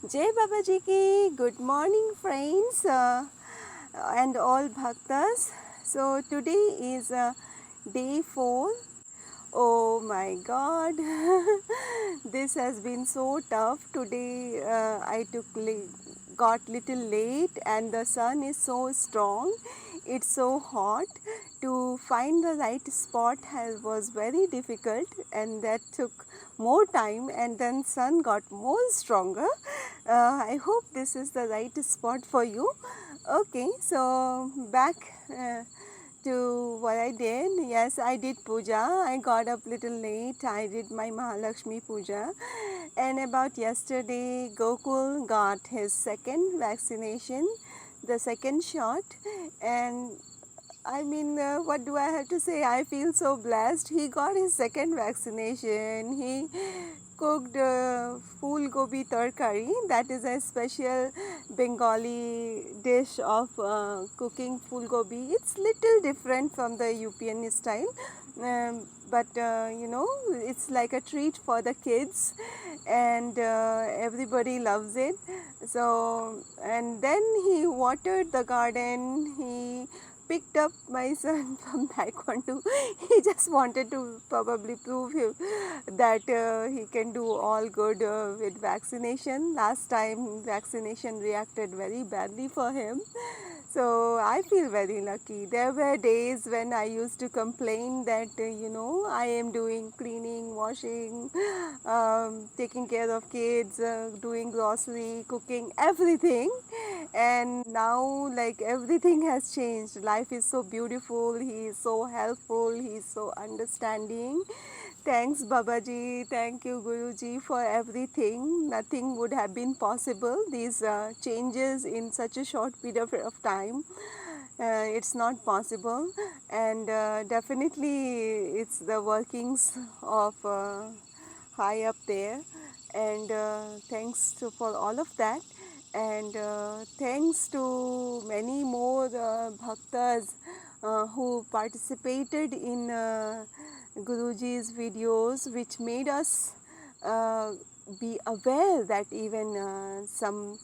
Jai Babaji ki, good morning friends and all bhaktas. So today is day 4. Oh my god, this has been so tough. Today got little late and the sun is so strong. It's so hot. To find the right spot was very difficult and that took more time and then sun got more stronger. I hope this is the right spot for you. Okay, so back to what I did. Yes, I did puja. I got up little late. I did my Mahalakshmi puja. And about yesterday, Gokul got his second vaccination, the second shot. And I mean, what do I have to say? I feel so blessed. He got his second vaccination. He cooked Phool Gobi Tarkari. That is a special Bengali dish of cooking Phool Gobi. It's little different from the UPN style. But it's like a treat for the kids and everybody loves it. So, and then he watered the garden. He picked up my son from Taekwondo. He just wanted to probably prove him that he can do all good with vaccination. Last time vaccination reacted very badly for him. So I feel very lucky. There were days when I used to complain that, I am doing cleaning, washing, taking care of kids, doing grocery, cooking, everything. And now, like, everything has changed. Life is so beautiful. He is so helpful. He is so understanding. Thanks, Babaji. Thank you, Guruji, for everything. Nothing would have been possible. These changes in such a short period of time, it's not possible. And definitely, it's the workings of high up there. And thanks for all of that. And thanks to many more bhaktas who participated in Guruji's videos, which made us uh, be aware that even some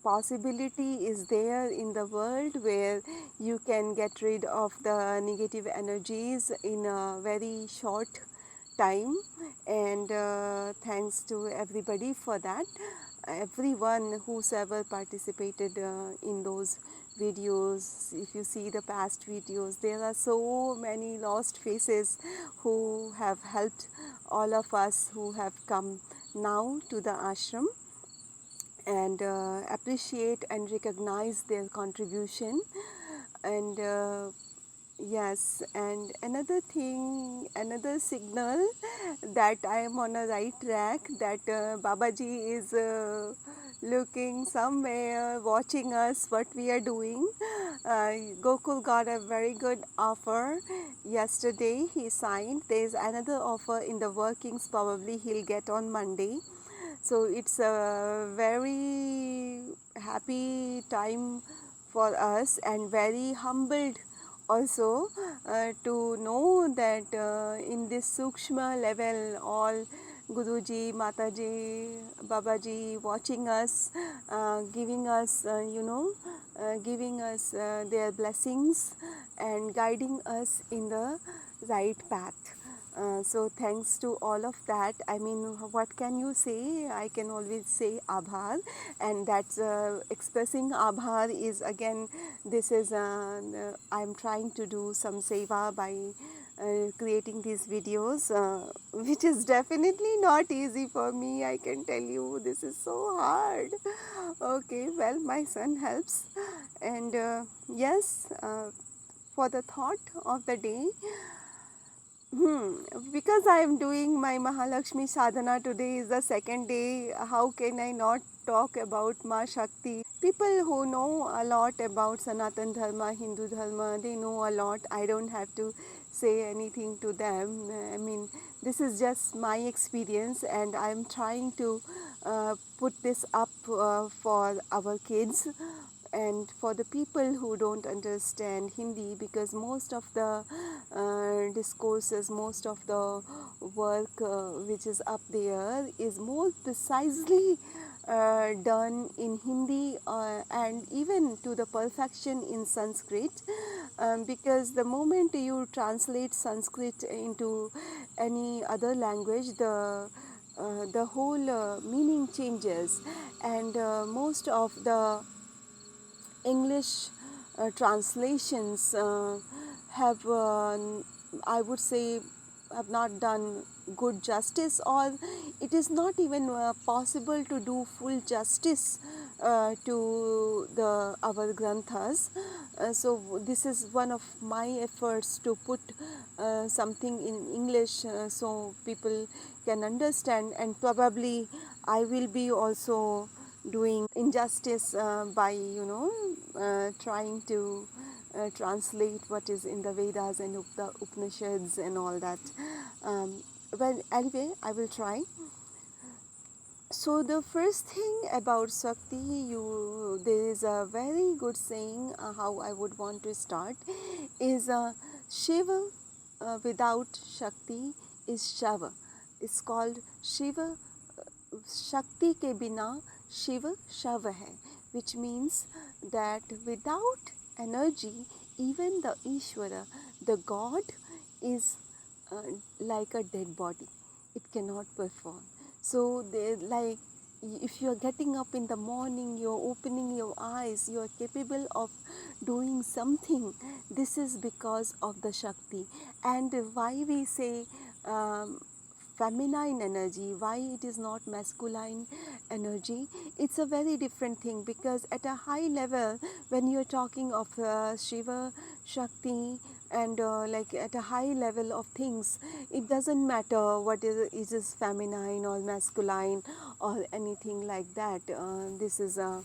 possibility is there in the world where you can get rid of the negative energies in a very short time. And thanks to everybody for that. Everyone whosoever participated in those videos, if you see the past videos, there are so many lost faces who have helped all of us who have come now to the ashram, and appreciate and recognize their contribution. And yes, and another thing, another signal that I am on a right track, that Babaji is looking somewhere, watching us, what we are doing. Gokul got a very good offer yesterday. He signed. There is another offer in the workings, probably he'll get on Monday. So it's a very happy time for us and very humbled also to know that in this sukshma level, all Guruji, Mataji, Babaji watching us, giving us their blessings and guiding us in the right path. So thanks to all of that. I mean, what can you say? I can always say abhar, and that's expressing abhar is again. This is I'm trying to do some seva by creating these videos, which is definitely not easy for me. I can tell you, this is so hard. Okay, well, my son helps, and yes, for the thought of the day. Because I am doing my Mahalakshmi sadhana, today is the second day. How can I not talk about Ma Shakti? People who know a lot about Sanatan Dharma, Hindu Dharma, they know a lot. I don't have to say anything to them. I mean, this is just my experience, and I'm trying to put this up for our kids and for the people who don't understand Hindi, because most of the discourses, most of the work which is up there is more precisely done in Hindi and even to the perfection in Sanskrit, because the moment you translate Sanskrit into any other language, the whole meaning changes, and most of the English translations have, I would say, have not done good justice, or it is not even possible to do full justice to the our granthas. So this is one of my efforts to put something in English so people can understand, and probably I will be also doing injustice by trying to translate what is in the Vedas and the Upanishads and all that. Well, anyway, I will try. So the first thing about Shakti, there is a very good saying how I would want to start is Shiva without Shakti is Shava. It's called Shiva. Shakti ke bina Shiva Shava hai, which means that without energy, even the Ishvara, the God, is like a dead body. It cannot perform. So like if you are getting up in the morning, you are opening your eyes, you are capable of doing something. This is because of the Shakti. And why we say feminine energy, why it is not masculine energy, it's a very different thing, because at a high level, when you're talking of Shiva, Shakti, and like at a high level of things, it doesn't matter what is feminine or masculine or anything like that. This is a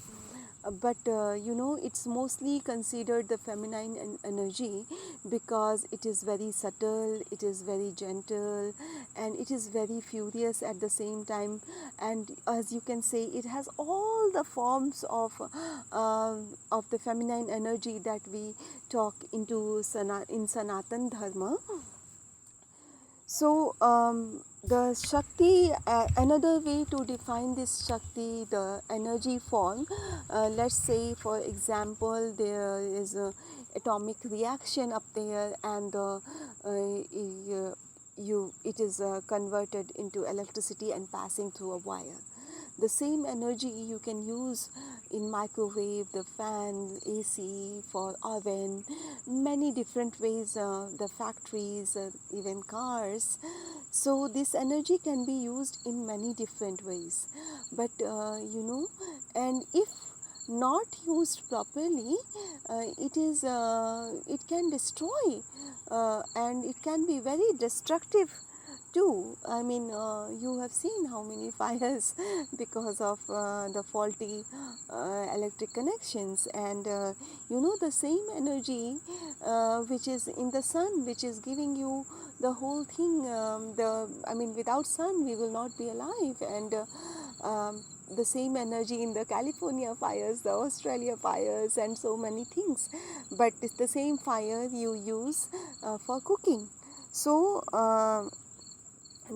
but it's mostly considered the feminine energy, because it is very subtle, it is very gentle, and it is very furious at the same time. And as you can say, it has all the forms of the feminine energy that we talk into in Sanatan Dharma. So the Shakti, another way to define this Shakti, the energy form, let's say for example there is a atomic reaction up there, and it is converted into electricity and passing through a wire. The same energy you can use in microwave, the fan, AC, for oven, many different ways, the factories, even cars. So this energy can be used in many different ways. But and if not used properly, it can destroy, and it can be very destructive too. I mean, you have seen how many fires because of the faulty electric connections, and the same energy which is in the sun, which is giving you the whole thing. Without sun, we will not be alive, and the same energy in the California fires, the Australia fires, and so many things. But it's the same fire you use for cooking. So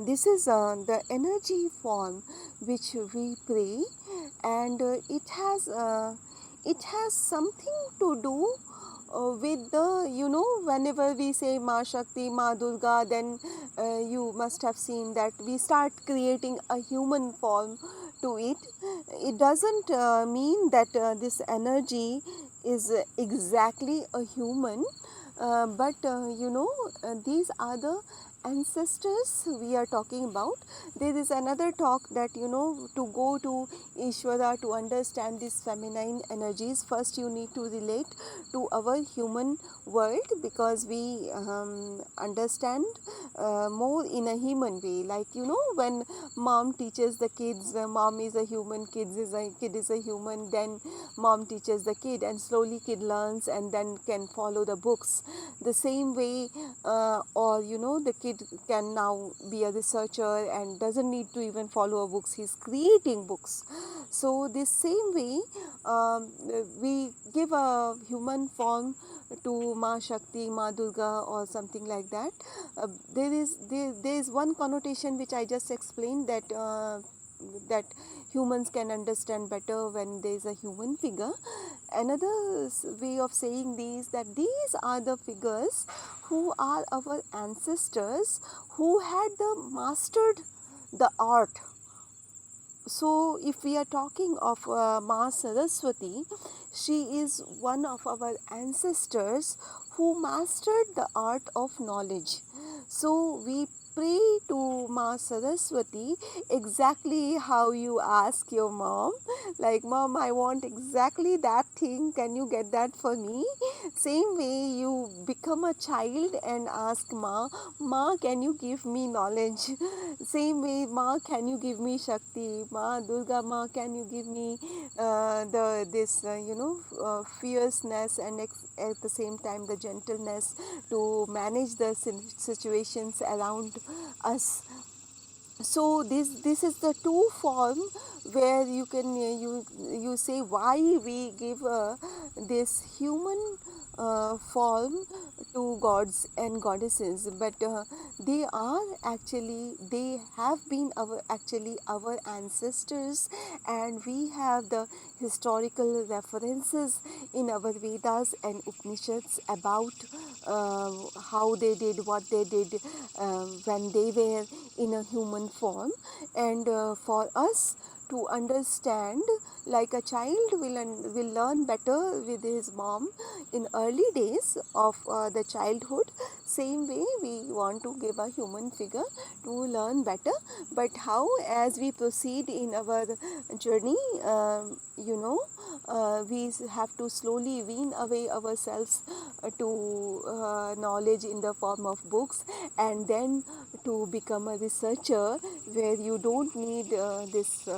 this is the energy form which we pray, and it has something to do with the whenever we say Ma Shakti, Ma Durga, then you must have seen that we start creating a human form to it. It doesn't mean that this energy is exactly a human, but these are the ancestors we are talking about. There is another talk that to go to Ishvara, to understand these feminine energies, first you need to relate to our human world, because we understand more in a human way. Like when mom teaches the kids, mom is a human, kid is a human, then mom teaches the kid, and slowly kid learns and then can follow the books. The same way, or the kid can now be a researcher and doesn't need to even follow books, he's creating books. So this same way, we give a human form to Ma Shakti, Ma Durga, or something like that. There is one connotation which I just explained, that that humans can understand better when there is a human figure. Another way of saying these, that these are the figures who are our ancestors, who had mastered the art. So, if we are talking of Ma Saraswati, she is one of our ancestors who mastered the art of knowledge. So, we pray to Ma Saraswati exactly how you ask your mom, like, Mom, I want exactly that thing, can you get that for me? Same way you become a child and ask Ma, can you give me knowledge? Same way, Ma, can you give me Shakti? Ma, Durga, Ma, can you give me fierceness and at the same time the gentleness to manage the situations around us. So this is the two form where you can you say why we give this human form to gods and goddesses, but they have been our ancestors, and we have the historical references in our Vedas and Upanishads about how they did what they did when they were in a human form. And for us to understand, like a child will learn better with his mom in early days of the childhood, same way we want to give a human figure to learn better. But how, as we proceed in our journey, we have to slowly wean away ourselves to knowledge in the form of books, and then to become a researcher where you don't need this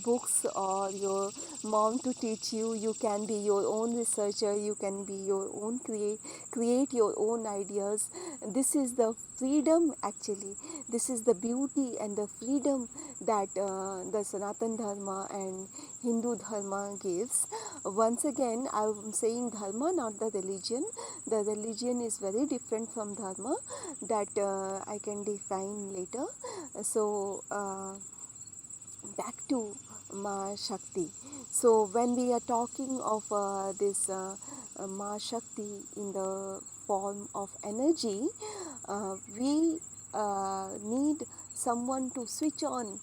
books or your mom to teach you. You can be your own researcher, you can be your own create your own ideas. This is the freedom, actually this is the beauty and the freedom that the Sanatan Dharma and Hindu Dharma gives. Once again, I am saying Dharma, not the religion. The religion is very different from Dharma, that I can define later. So back to Ma Shakti. So when we are talking of this Ma Shakti in the form of energy, we need someone to switch on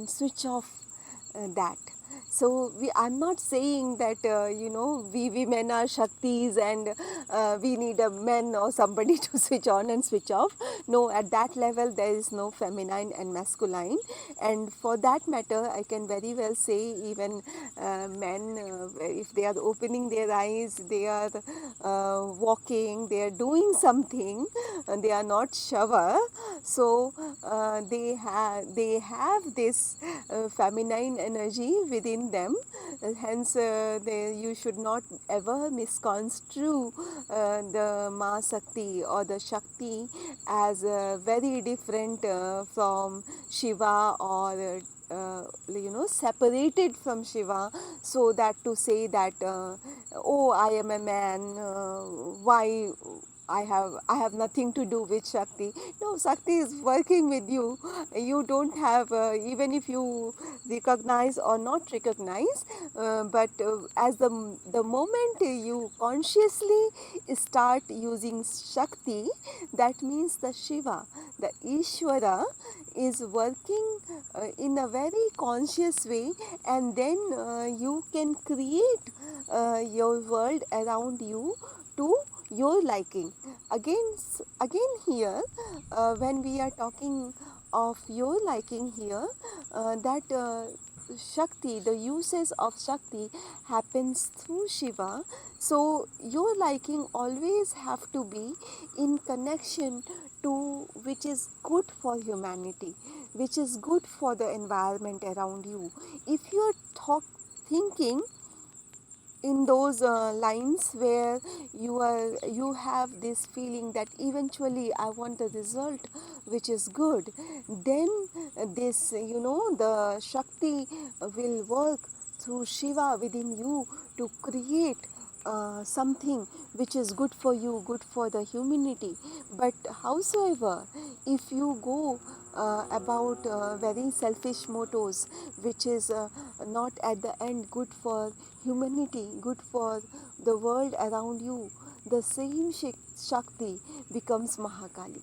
switch off that. So I'm not saying that we women are Shaktis and we need a man or somebody to switch on and switch off. No, at that level there is no feminine and masculine. And for that matter, I can very well say even men, if they are opening their eyes, they are walking, they are doing something, they are not Shava. So they have this feminine energy within them. Hence, you should not ever misconstrue the Ma Shakti or the Shakti as very different from Shiva, or separated from Shiva, so that to say that oh, I am a man, why I have nothing to do with Shakti. No, Shakti is working with you. You don't have, even if you recognize or not recognize, but as the moment you consciously start using Shakti, that means the Shiva, the Ishvara is working in a very conscious way, and then you can create your world around you to your liking. Again here, when we are talking of your liking here, that Shakti, the uses of Shakti happens through Shiva. So your liking always have to be in connection to which is good for humanity, which is good for the environment around you. If you are thinking in those lines where you have this feeling that eventually I want the result which is good, then this the Shakti will work through Shiva within you to create something which is good for you, good for the humanity. But howsoever, if you go about very selfish mottos, which is not at the end good for humanity, good for the world around you, the same Shakti becomes Mahakali.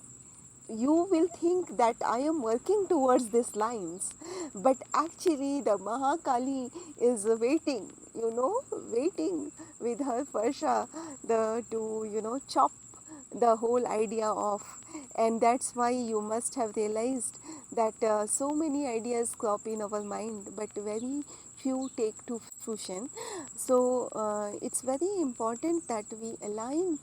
You will think that I am working towards these lines, but actually the Mahakali is waiting, waiting with her Farsha to, chop the whole idea off. And that's why you must have realized that so many ideas crop in our mind, but very few take to fruition. So it's very important that we align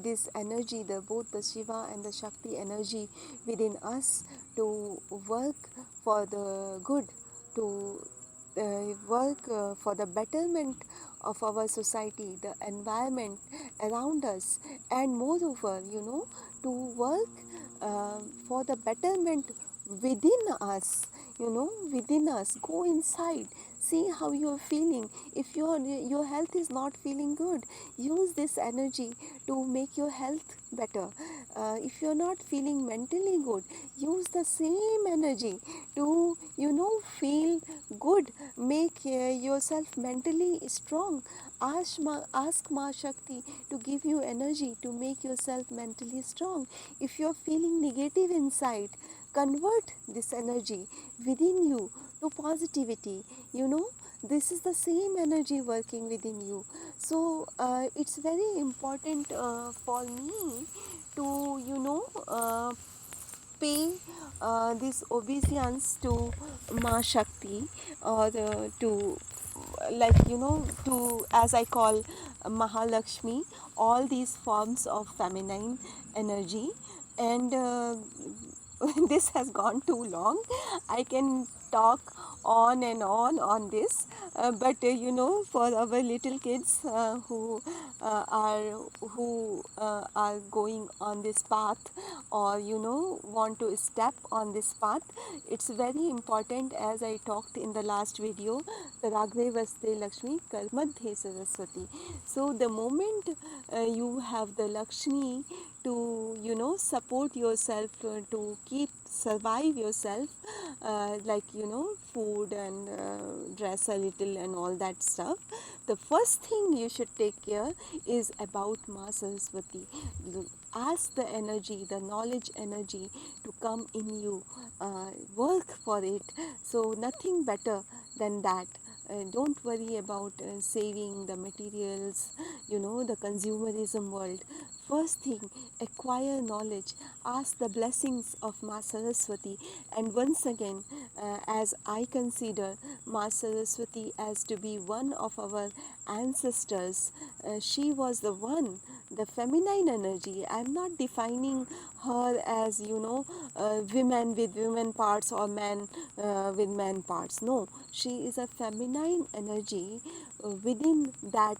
this energy, both the Shiva and the Shakti energy within us, to work for the good, to work for the betterment of our society, the environment around us, and moreover, to work for the betterment within us, within us. Go inside, see how you are feeling. If your health is not feeling good, use this energy to make your health better. If you're not feeling mentally good, use the same energy to feel good. Make yourself mentally strong. Ask Ma Shakti to give you energy to make yourself mentally strong. If you're feeling negative inside, convert this energy within you to positivity. This is the same energy working within you. So it's very important for me to pay this obeisance to Ma Shakti, or to, like, to, as I call, Mahalakshmi, all these forms of feminine energy. And this has gone too long. I can talk on and on this, but for our little kids who are going on this path, or want to step on this path, it's very important, as I talked in the last video, Ragde Vaste Lakshmi Karmadhe Saraswati. So the moment you have the Lakshmi to support yourself, to keep survive yourself, like food and dress a little and all that stuff, the first thing you should take care is about Ma Saraswati. Ask the energy, the knowledge energy, to come in you. Work for it. So nothing better than that. Don't worry about saving the materials, the consumerism world. First thing, acquire knowledge, ask the blessings of Ma Saraswati. And once again, as I consider Ma Saraswati as to be one of our ancestors, she was the one, the feminine energy. I'm not defining her as, women with women parts, or men with men parts. No, she is a feminine energy within that.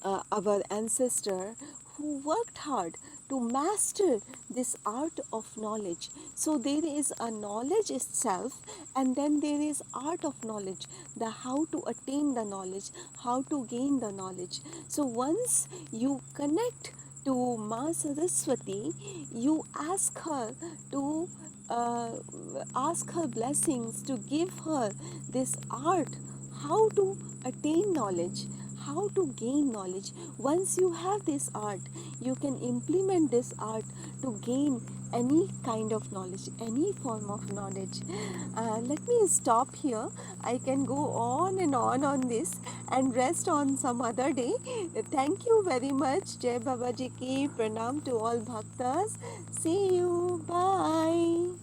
Our ancestor, who worked hard to master this art of knowledge. So there is a knowledge itself, and then there is art of knowledge, the how to attain the knowledge, how to gain the knowledge. So once you connect to Ma Saraswati, you ask her blessings, to give her this art, how to attain knowledge, how to gain knowledge. Once you have this art, you can implement this art to gain any kind of knowledge, any form of knowledge. Let me stop here. I can go on and on this and rest on some other day. Thank you very much. Jai Babaji ki pranam to all bhaktas. See you. Bye.